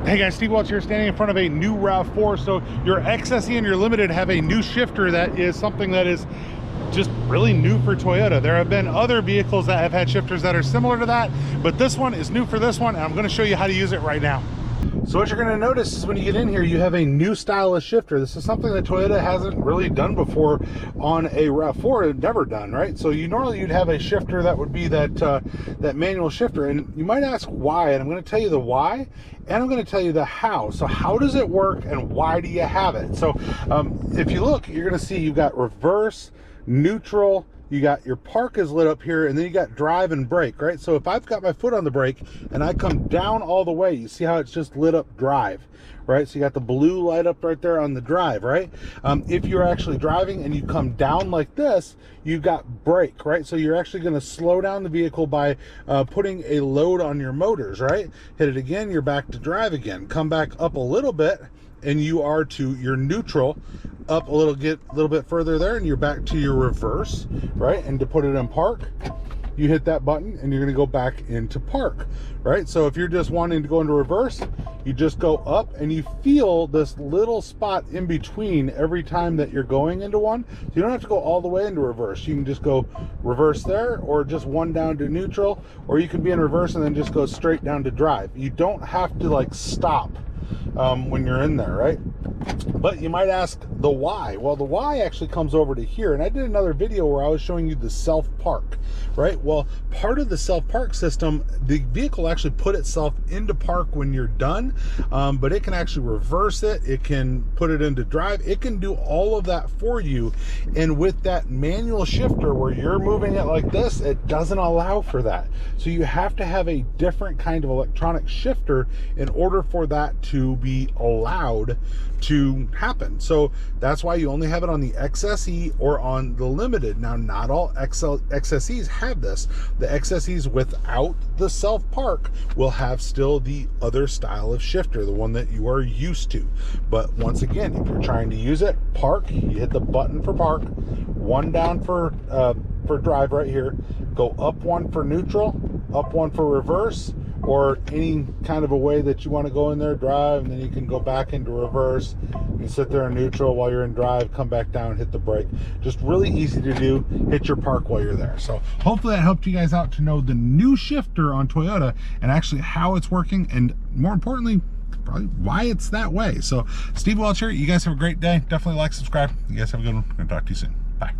Hey guys, Steve Welch here, standing in front of a new RAV4. So your XSE and your Limited have a new shifter that is something that is just really new for Toyota. There have been other vehicles that have had shifters that are similar to that, but this one is new for this one, and I'm going to show you how to use it right now. So what you're going to notice is when you get in here, you have a new style of shifter. This is something that Toyota hasn't really done before on a RAV4. It's never done, right? So you'd have a shifter that would be that manual shifter, and you might ask why, and I'm going to tell you the why, and I'm going to tell you the how. So how does it work, and why do you have it? So if you look, you're going to see you've got reverse, neutral, you got your park is lit up here, and then you got drive and brake, right? So if I've got my foot on the brake and I come down all the way, you see how it's just lit up drive, right? So you got the blue light up right there on the drive, right? If you're actually driving and you come down like this, you've got brake, right? So you're actually going to slow down the vehicle by putting a load on your motors, right? Hit it again, you're back to drive again. Come back up a little bit, and you are to your neutral, up a little, get a little bit further there, and you're back to your reverse, right? And to put it in park, you hit that button and you're going to go back into park, right? So if you're just wanting to go into reverse, you just go up and you feel this little spot in between every time that you're going into one. So you don't have to go all the way into reverse. You can just go reverse there, or just one down to neutral, or you can be in reverse and then just go straight down to drive. You don't have to like stop when you're in there, right? But you might ask the why. Well, the why actually comes over to here, and I did another video where I was showing you the self-park, right? Well, part of the self-park system, the vehicle actually put itself into park when you're done, but it can actually reverse it, it can put it into drive, it can do all of that for you. And with that manual shifter where you're moving it like this, it doesn't allow for that. So you have to have a different kind of electronic shifter in order for that to be allowed to happen. So that's why you only have it on the XSE or on the Limited. Now, not all XSEs have this. The XSEs without the self-park will have still the other style of shifter, the one that you are used to. But once again, if you're trying to use it, park, you hit the button for park, one down for drive right here, go up one for neutral, up one for reverse, or any kind of a way that you want to go in there, drive, and then you can go back into reverse. You can sit there in neutral while you're in drive, come back down, hit the brake. Just really easy to do. Hit your park while you're there. So hopefully that helped you guys out to know the new shifter on Toyota and actually how it's working, and more importantly, probably why it's that way. So Steve Welch here. You guys have a great day. Definitely like, subscribe. You guys have a good one. I'm going to talk to you soon. Bye.